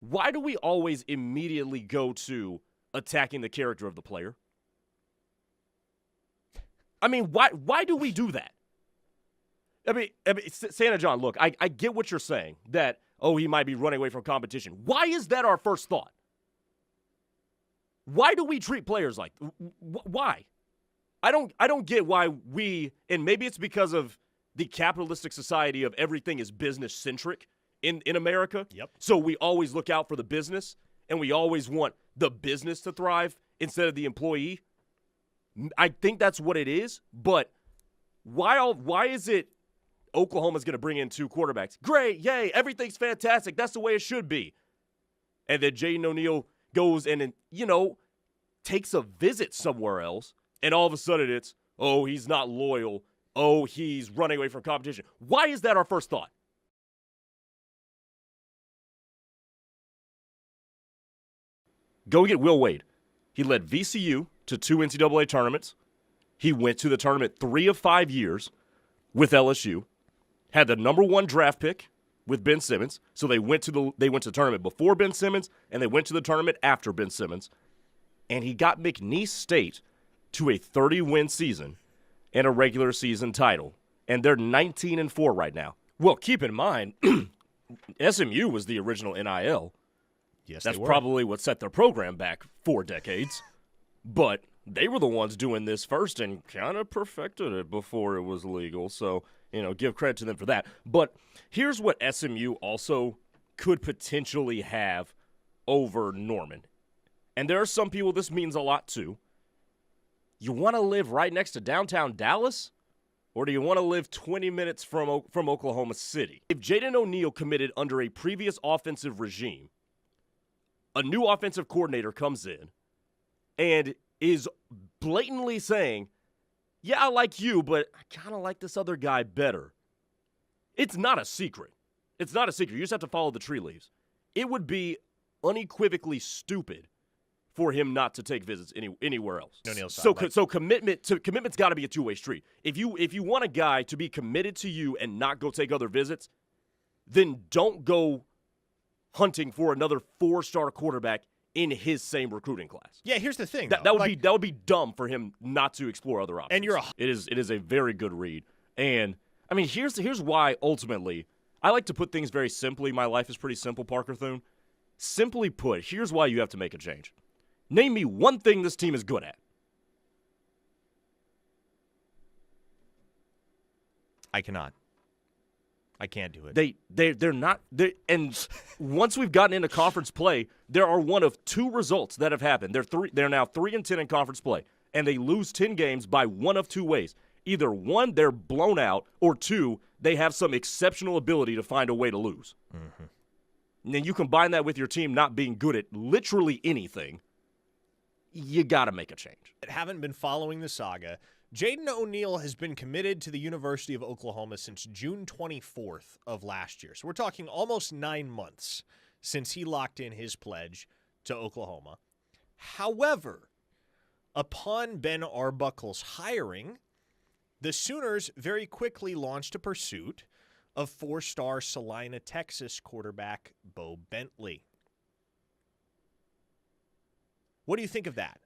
why do we always immediately go to attacking the character of the player? I mean, why do we do that? I mean, Santa John, look, I get what you're saying, that, oh, he might be running away from competition. Why is that our first thought? Why do we treat players like why? I don't get why we, and maybe it's because of the capitalistic society of everything is business-centric in America. Yep. So we always look out for the business, and we always want the business to thrive instead of the employee. I think that's what it is, but why is it Oklahoma's going to bring in 2 quarterbacks? Great, yay, everything's fantastic. That's the way it should be. And then Jaden O'Neal goes and, takes a visit somewhere else, and all of a sudden it's, oh, he's not loyal. Oh, he's running away from competition. Why is that our first thought? Go get Will Wade. He led VCU to 2 NCAA tournaments. He went to the tournament 3 of 5 years with LSU. Had the number 1 draft pick with Ben Simmons. So they went to the tournament before Ben Simmons, and they went to the tournament after Ben Simmons. And he got McNeese State to a 30-win season and a regular season title. And they're 19-4 right now. Well, keep in mind, SMU was the original NIL. Yes, That's probably what set their program back 4 decades. But they were the ones doing this first and kind of perfected it before it was legal. So, give credit to them for that. But here's what SMU also could potentially have over Norman. And there are some people this means a lot to. You want to live right next to downtown Dallas? Or do you want to live 20 minutes from Oklahoma City? If Jaden O'Neal committed under a previous offensive regime, a new offensive coordinator comes in and is blatantly saying, yeah, I like you, but I kind of like this other guy better. It's not a secret. It's not a secret. You just have to follow the tree leaves. It would be unequivocally stupid for him not to take visits anywhere else. So commitment's got to be a two-way street. If you want a guy to be committed to you and not go take other visits, then don't go hunting for another 4-star quarterback in his same recruiting class. Yeah, here's the thing. That would be dumb for him not to explore other options. And it is a very good read. And I mean, here's why ultimately I like to put things very simply. My life is pretty simple, Parker Thune. Simply put, here's why you have to make a change. Name me one thing this team is good at. I cannot. I can't do it. They're not. And once we've gotten into conference play, there are one of 2 results that have happened. They're now 3-10 in conference play, and they lose 10 games by one of 2 ways. Either 1, they're blown out, or 2, they have some exceptional ability to find a way to lose. Mm-hmm. And then you combine that with your team not being good at literally anything, you got to make a change. Haven't been following the saga. Jaden O'Neal has been committed to the University of Oklahoma since June 24th of last year. So we're talking almost 9 months since he locked in his pledge to Oklahoma. However, upon Ben Arbuckle's hiring, the Sooners very quickly launched a pursuit of 4-star Salina, Texas quarterback Bo Bentley. What do you think of that?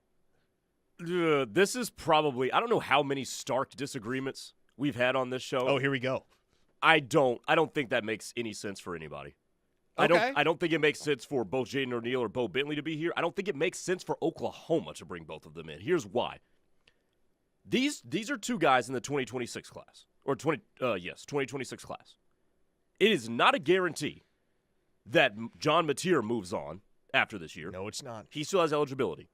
This is probably, I don't know how many stark disagreements we've had on this show. Oh, here we go. I don't think that makes any sense for anybody. Okay. I don't think it makes sense for both Jaden O'Neal or Bo Bentley to be here. I don't think it makes sense for Oklahoma to bring both of them in. Here's why. These are 2 guys in the 2026 class. Or 2026 class. It is not a guarantee that John Mateer moves on after this year. No, it's not. He still has eligibility.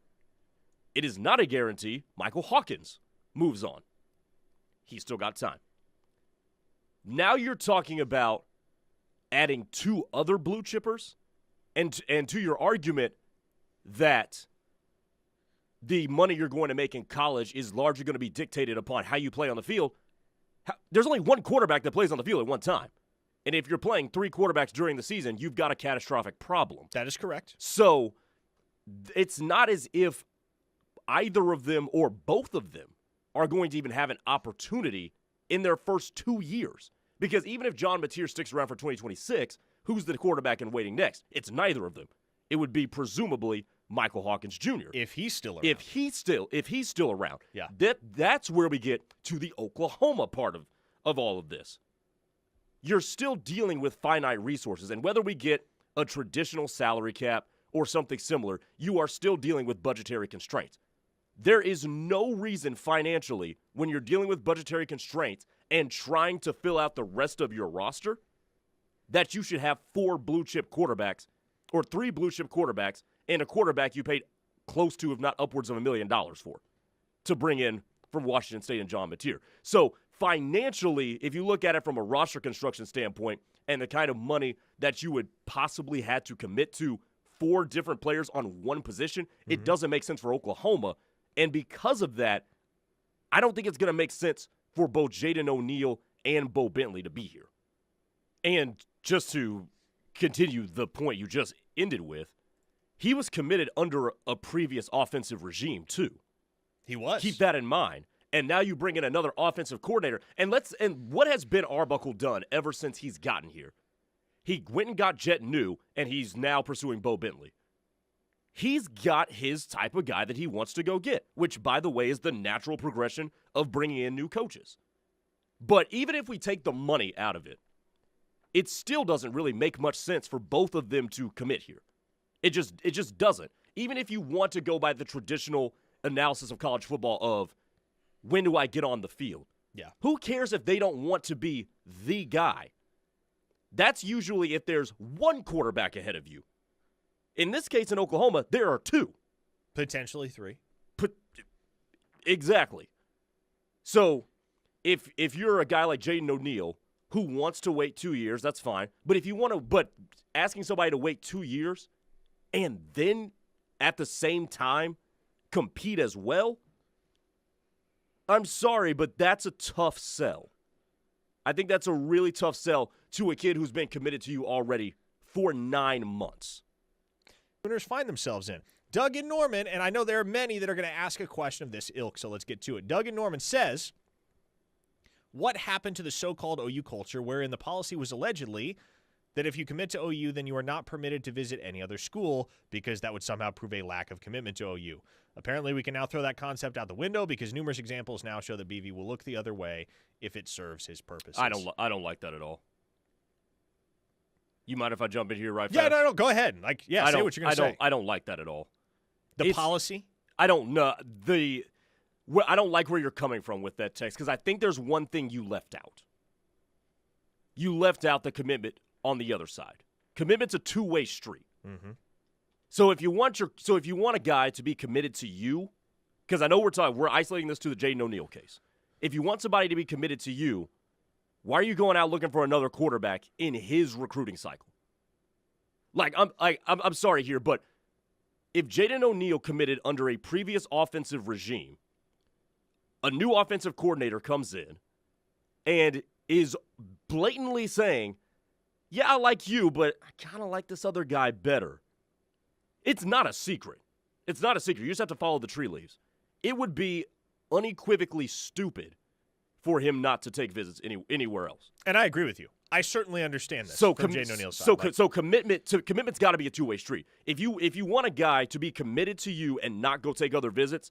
It is not a guarantee Michael Hawkins moves on. He's still got time. Now you're talking about adding 2 other blue chippers, and to your argument that the money you're going to make in college is largely going to be dictated upon how you play on the field. There's only one quarterback that plays on the field at one time. And if you're playing 3 quarterbacks during the season, you've got a catastrophic problem. That is correct. So it's not as if either of them or both of them are going to even have an opportunity in their first 2 years. Because even if John Mateer sticks around for 2026, who's the quarterback in waiting next? It's neither of them. It would be presumably Michael Hawkins Jr. If he's still around. If he's still around. Yeah. That's where we get to the Oklahoma part of all of this. You're still dealing with finite resources, and whether we get a traditional salary cap or something similar, you are still dealing with budgetary constraints. There is no reason financially when you're dealing with budgetary constraints and trying to fill out the rest of your roster that you should have 4 blue-chip quarterbacks or 3 blue-chip quarterbacks and a quarterback you paid close to, if not upwards of $1 million for, to bring in from Washington State and John Mateer. So financially, if you look at it from a roster construction standpoint and the kind of money that you would possibly have to commit to 4 different players on one position, it doesn't make sense for Oklahoma. And because of that, I don't think it's going to make sense for both Jaden O'Neal and Bo Bentley to be here. And just to continue the point you just ended with, he was committed under a previous offensive regime too. He was. Keep that in mind. And now you bring in another offensive coordinator. And what has Ben Arbuckle done ever since he's gotten here? He went and got Jet New, and he's now pursuing Bo Bentley. He's got his type of guy that he wants to go get, which, by the way, is the natural progression of bringing in new coaches. But even if we take the money out of it, it still doesn't really make much sense for both of them to commit here. It just doesn't. Even if you want to go by the traditional analysis of college football of when do I get on the field? Yeah. Who cares if they don't want to be the guy? That's usually if there's one quarterback ahead of you. In this case, in Oklahoma, there are 2. Potentially 3. Exactly. So if you're a guy like Jaden O'Neal who wants to wait 2 years, that's fine. But if you want to, but asking somebody to wait 2 years and then at the same time compete as well, I'm sorry, but that's a tough sell. I think that's a really tough sell to a kid who's been committed to you already for 9 months. Sooners find themselves in. Doug in Norman, and I know there are many that are going to ask a question of this ilk, so let's get to it. Doug in Norman says, what happened to the so-called OU culture wherein the policy was allegedly that if you commit to OU, then you are not permitted to visit any other school because that would somehow prove a lack of commitment to OU. Apparently, we can now throw that concept out the window because numerous examples now show that BV will look the other way if it serves his purposes. I don't like that at all. You mind if I jump in here right Yeah, fast? no, go ahead. Say what you're going to say. I don't like that at all. The policy? I don't know. I don't like where you're coming from with that text because I think there's one thing you left out. You left out the commitment on the other side. Commitment's a two-way street. Mm-hmm. So if you want a guy to be committed to you, because I know we're isolating this to the Jaden O'Neal case. If you want somebody to be committed to you, why are you going out looking for another quarterback in his recruiting cycle? I'm sorry here, but if Jaden O'Neal committed under a previous offensive regime, a new offensive coordinator comes in and is blatantly saying, yeah, I like you, but I kind of like this other guy better. It's not a secret. It's not a secret. You just have to follow the tree leaves. It would be unequivocally stupid for him not to take visits anywhere else. And I agree with you. I certainly understand this from Jaden O'Neal's side. So commitment's got to be a two-way street. If you want a guy to be committed to you and not go take other visits,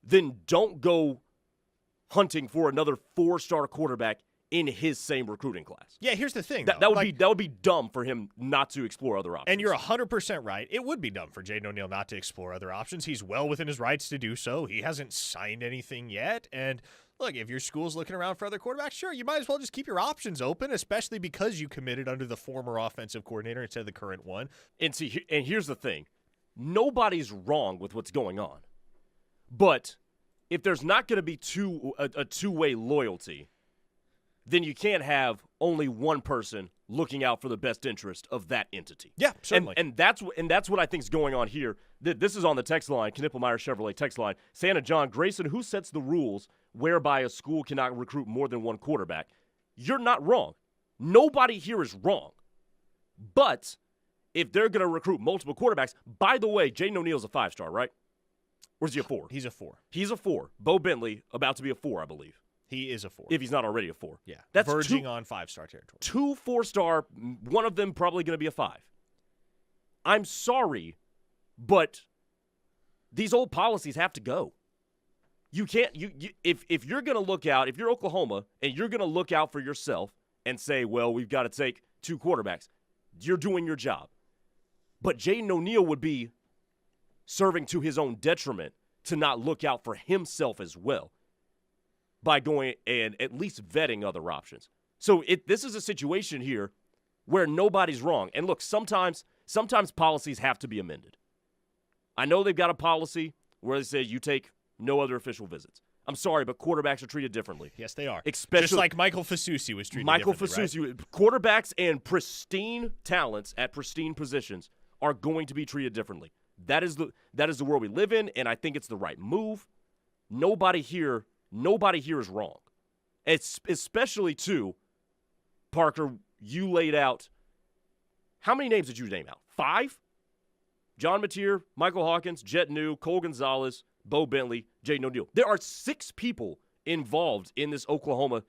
then don't go hunting for another 4-star quarterback in his same recruiting class. Yeah, here's the thing. That would be dumb for him not to explore other options. And you're 100% right. It would be dumb for Jaden O'Neal not to explore other options. He's well within his rights to do so. He hasn't signed anything yet. And look, if your school's looking around for other quarterbacks, sure, you might as well just keep your options open, especially because you committed under the former offensive coordinator instead of the current one. And here's the thing. Nobody's wrong with what's going on. But if there's not going to be a two-way loyalty, then you can't have only one person looking out for the best interest of that entity. Yeah, certainly. And that's what I think is going on here. This is on the text line, Knippelmeyer Chevrolet text line. Santa John Grayson, who sets the rules whereby a school cannot recruit more than one quarterback? You're not wrong. Nobody here is wrong. But if they're going to recruit multiple quarterbacks, by the way, Jaden O'Neal's a 5-star, right? Or is he a 4? He's a 4. He's a 4. Bo Bentley, about to be a 4, I believe. He is a 4. If he's not already a 4. Yeah, That's verging on 5-star territory. 2 4-star, one of them probably going to be a 5. I'm sorry, but these old policies have to go. You can't if you're going to look out, if you're Oklahoma and you're going to look out for yourself and say, well, we've got to take 2 quarterbacks, you're doing your job. But Jaden O'Neal would be serving to his own detriment to not look out for himself as well by going and at least vetting other options. So this is a situation here where nobody's wrong. And look, sometimes policies have to be amended. I know they've got a policy where they say you take no other official visits. I'm sorry, but quarterbacks are treated differently. Yes, they are. Especially, just like Michael Fasusi was treated differently, right? Quarterbacks and pristine talents at pristine positions are going to be treated differently. That is the world we live in, and I think it's the right move. Nobody here is wrong. It's especially too, Parker, you laid out. How many names did you name out? 5? John Mateer, Michael Hawkins, Jet New, Cole Gonzalez, Bo Bentley, Jaden O'Neal. There are 6 people involved in this Oklahoma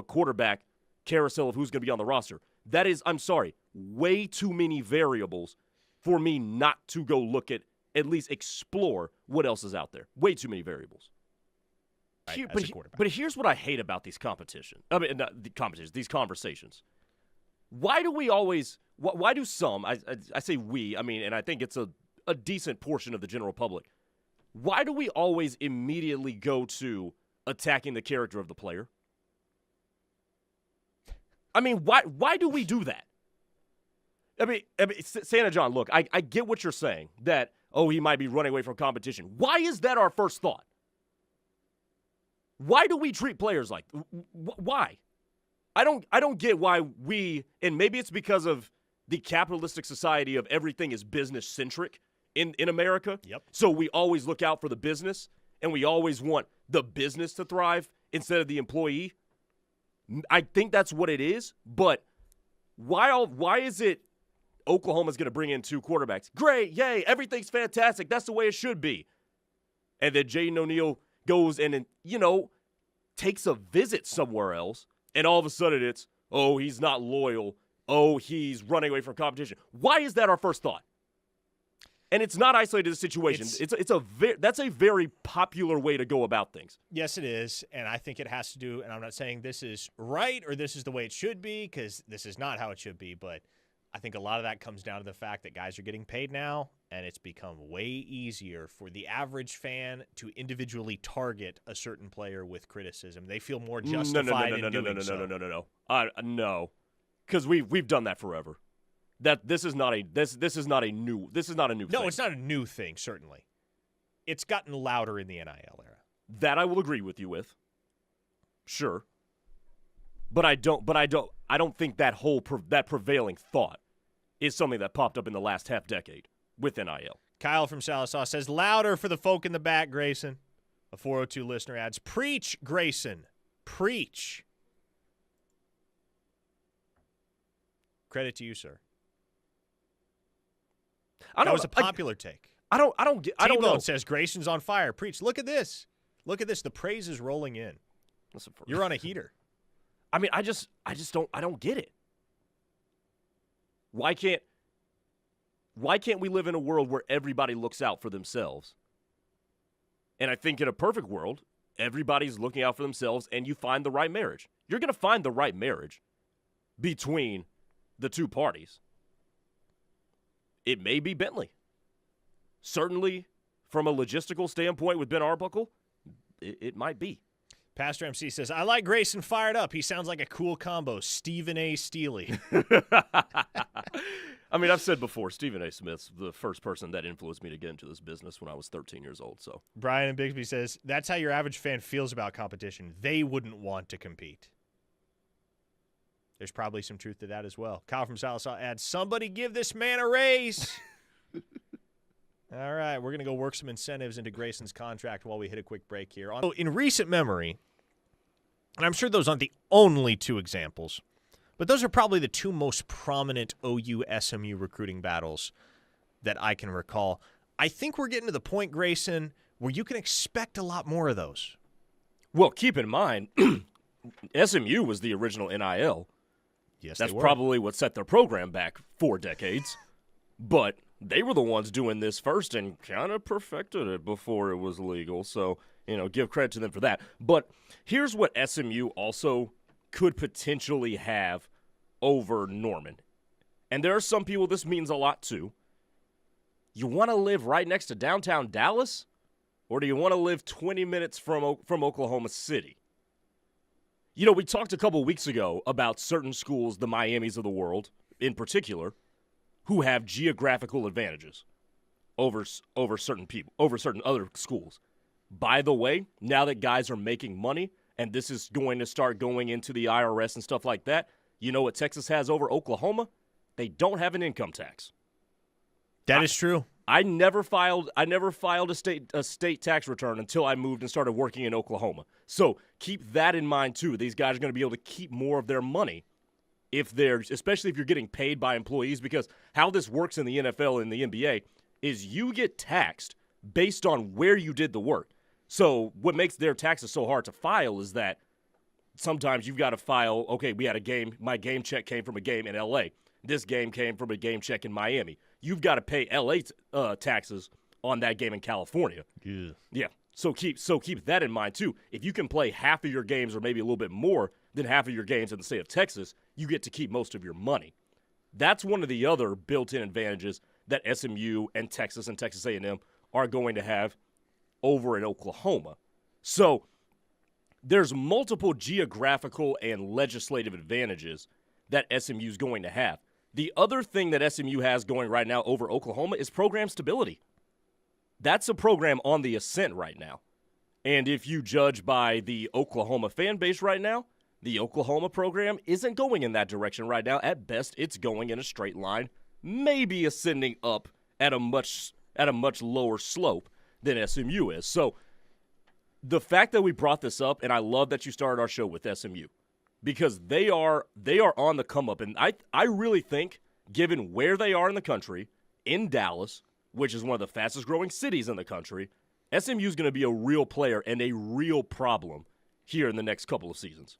quarterback carousel of who's going to be on the roster. That is, I'm sorry, way too many variables for me not to go look at least explore what else is out there. Way too many variables. But here's what I hate about these competitions. I mean, not the competitions, these conversations. Why do we always? Why do some? I say we. I mean, and I think it's a decent portion of the general public. Why do we always immediately go to attacking the character of the player? I mean, why do we do that? I mean, Santa John, look, I get what you're saying, that, he might be running away from competition. Why is that our first thought? Why do we treat players like, why? I don't get why we, and maybe it's because of the capitalistic society of everything is business-centric in America. Yep. So we always look out for the business, and we always want the business to thrive instead of the employee. I think that's what it is, but why is it Oklahoma's going to bring in 2 quarterbacks? Great, yay, everything's fantastic. That's the way it should be. And then Jaden O'Neal goes and takes a visit somewhere else, and all of a sudden it's, he's not loyal. He's running away from competition. Why is that our first thought? And it's not isolated to the situation. That's a very popular way to go about things. Yes, it is, and I think it has to do, and I'm not saying this is right or this is the way it should be, because this is not how it should be, but I think a lot of that comes down to the fact that guys are getting paid now, and it's become way easier for the average fan to individually target a certain player with criticism. They feel more justified in doing so. No, because we've done that forever. This is not a new thing. No, it's not a new thing, certainly. It's gotten louder in the NIL era. That I will agree with you with. Sure. But I don't think that prevailing thought is something that popped up in the last half decade with NIL. Kyle from Salisaw says, louder for the folk in the back, Grayson. A 402 listener adds, preach, Grayson. Preach. Credit to you, sir. That was a popular take. I don't know. T-Bone says Grayson's on fire. Preach. Look at this. Look at this. The praise is rolling in. You're on a heater. I mean, I don't get it. Why can't we live in a world where everybody looks out for themselves? And I think in a perfect world, everybody's looking out for themselves and you find the right marriage. You're going to find the right marriage between the two parties. It may be Bentley. Certainly, from a logistical standpoint with Ben Arbuckle, it might be. Pastor MC says, I like Grayson fired up. He sounds like a cool combo. Stephen A. Steely. I mean, I've said before, Stephen A. Smith's the first person that influenced me to get into this business when I was 13 years old. So Brian and Bigsby says, that's how your average fan feels about competition. They wouldn't want to compete. There's probably some truth to that as well. Kyle from Salisaw adds, somebody give this man a raise. All right, we're going to go work some incentives into Grayson's contract while we hit a quick break here. So in recent memory, and I'm sure those aren't the only 2 examples, but those are probably the 2 most prominent OU-SMU recruiting battles that I can recall. I think we're getting to the point, Grayson, where you can expect a lot more of those. Well, keep in mind, SMU was the original NIL. Yes, That's they were. probably what set their program back 4 decades. But they were the ones doing this first and kind of perfected it before it was legal. So, give credit to them for that. But here's what SMU also could potentially have over Norman. And there are some people this means a lot to. You want to live right next to downtown Dallas? Or do you want to live 20 minutes from Oklahoma City? We talked a couple weeks ago about certain schools, the Miamis of the world in particular, who have geographical advantages over certain people, over certain other schools. By the way, now that guys are making money and this is going to start going into the IRS and stuff like that, you know what Texas has over Oklahoma? They don't have an income tax. That is true. I never filed a state tax return until I moved and started working in Oklahoma. So keep that in mind too. These guys are going to be able to keep more of their money especially if you're getting paid by employees, because how this works in the NFL and the NBA is you get taxed based on where you did the work. So what makes their taxes so hard to file is that sometimes you've got to file, okay, we had a game, my game check came from a game in LA. This game came from a game check in Miami. You've got to pay LA taxes on that game in California. Yeah. So keep that in mind too. If you can play half of your games or maybe a little bit more than half of your games in the state of Texas, you get to keep most of your money. That's one of the other built-in advantages that SMU and Texas A&M are going to have over in Oklahoma. So there's multiple geographical and legislative advantages that SMU is going to have. The other thing that SMU has going right now over Oklahoma is program stability. That's a program on the ascent right now. And if you judge by the Oklahoma fan base right now, the Oklahoma program isn't going in that direction right now. At best, it's going in a straight line, maybe ascending up at a much lower slope than SMU is. So the fact that we brought this up, and I love that you started our show with SMU, because they are on the come up. And I really think, given where they are in the country, in Dallas, which is one of the fastest growing cities in the country, SMU is going to be a real player and a real problem here in the next couple of seasons.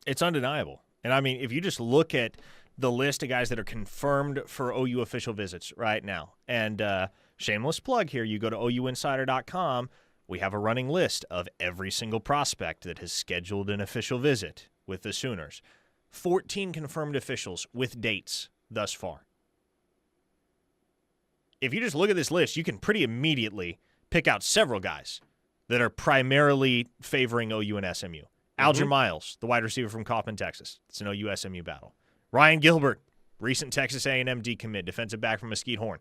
It's undeniable. And I mean, if you just look at the list of guys that are confirmed for OU official visits right now, and shameless plug here, you go to OUinsider.com, we have a running list of every single prospect that has scheduled an official visit with the Sooners. 14 confirmed officials with dates thus far. If you just look at this list, you can pretty immediately pick out several guys that are primarily favoring OU and SMU. Alger Miles, the wide receiver from Kaufman, Texas. It's an OU-SMU battle. Ryan Gilbert, recent Texas A&M decommit, defensive back from Mesquite Horn.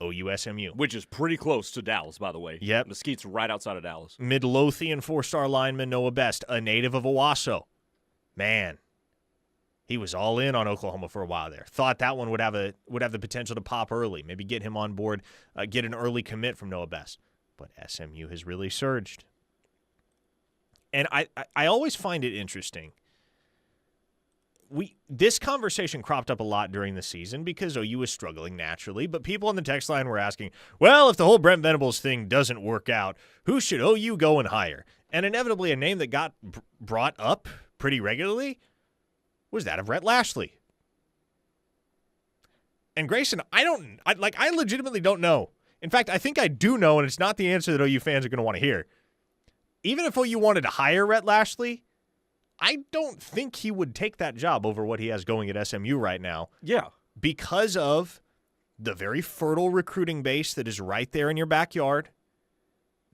OU-SMU. Which is pretty close to Dallas, by the way. Yep. Mesquite's right outside of Dallas. Midlothian four-star lineman Noah Best, a native of Owasso. Man, he was all in on Oklahoma for a while there. Thought that one would have the potential to pop early, maybe get him on board, get an early commit from Noah Best. But SMU has really surged. And I always find it interesting. This conversation cropped up a lot during the season because OU was struggling naturally, but people on the text line were asking, well, if the whole Brent Venables thing doesn't work out, who should OU go and hire? And inevitably a name that got brought up pretty regularly was that of Rhett Lashley. And Grayson, I legitimately don't know. In fact, I think I do know, and it's not the answer that OU fans are going to want to hear. Even if OU wanted to hire Rhett Lashley, I don't think he would take that job over what he has going at SMU right now. Yeah. Because of the very fertile recruiting base that is right there in your backyard,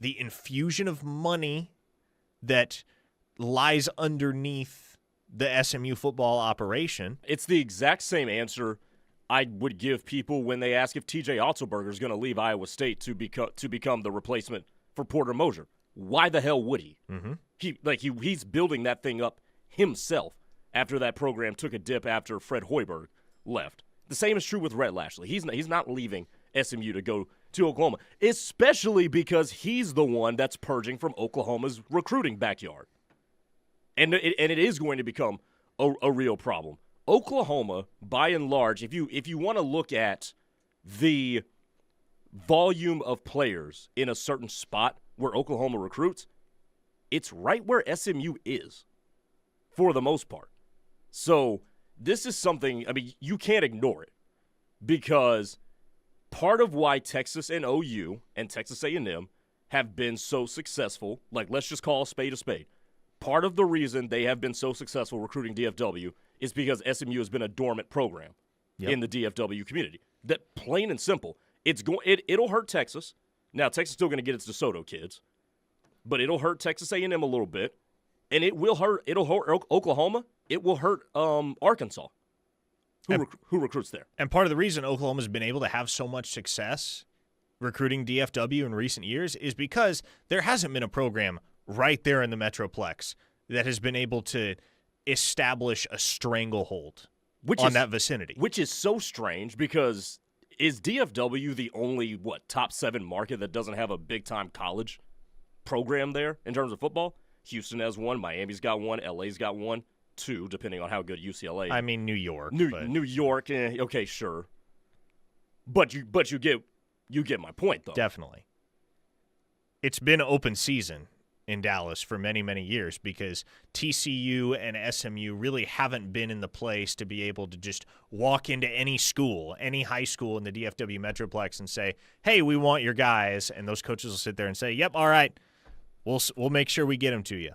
the infusion of money that lies underneath the SMU football operation. It's the exact same answer I would give people when they ask if TJ Otzelberger is going to leave Iowa State to become the replacement for Porter Moser. Why the hell would he? Mm-hmm. He's building that thing up himself after that program took a dip after Fred Hoiberg left. The same is true with Rhett Lashley. He's not leaving SMU to go to Oklahoma, especially because he's the one that's purging from Oklahoma's recruiting backyard. And it is going to become a real problem. Oklahoma, by and large, if you want to look at the volume of players in a certain spot where Oklahoma recruits, it's right where SMU is for the most part. So this is something, I mean, you can't ignore it because part of why Texas and OU and Texas A&M have been so successful, like let's just call a spade, part of the reason they have been so successful recruiting DFW is because SMU has been a dormant program in the DFW community. That plain and simple. It'll hurt Texas. Now, Texas is still going to get its DeSoto kids, but it'll hurt Texas A&M a little bit, and it'll hurt Oklahoma. It will hurt Arkansas, who recruits there. And part of the reason Oklahoma's been able to have so much success recruiting DFW in recent years is because there hasn't been a program right there in the Metroplex that has been able to establish a stranglehold on that vicinity. Which is so strange because is DFW the only, top 7 market that doesn't have a big-time college program there in terms of football? Houston has one, Miami's got one, LA's got one, 2, depending on how good UCLA is. I mean, New York. New York, okay, sure. But you get my point, though. Definitely. It's been open season in Dallas for many, many years because TCU and SMU really haven't been in the place to be able to just walk into any school, any high school in the DFW Metroplex and say, hey, we want your guys. And those coaches will sit there and say, yep, all right, we'll make sure we get them to you.